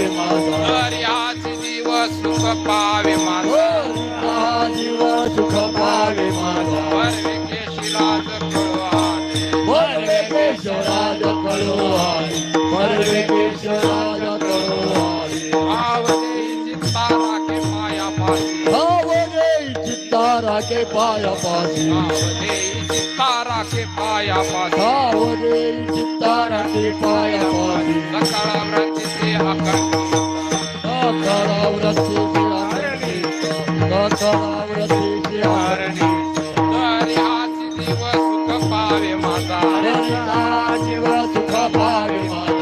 पावे माझा हरी हाच जीव सुख पावे माझा हा जीव सुख पावे माझा परवेकेशिराज कळवाने परवेकेशराज कळवाने परवेकेशराज कळवाने आवदे चित्ता राखे पायापाशी आवडे चित्ता राखे पायापाशी आवदे चित्ता राखे पायापाशी आवडे चित्ता राखे पायापाशी सकाळाव्रतीचे अखंड सकाळाव्रतीचे हरणी सकाळाव्रतीचे हरणी हरी हाच जीव सुख पावे माझा जीव सुख पावे माझा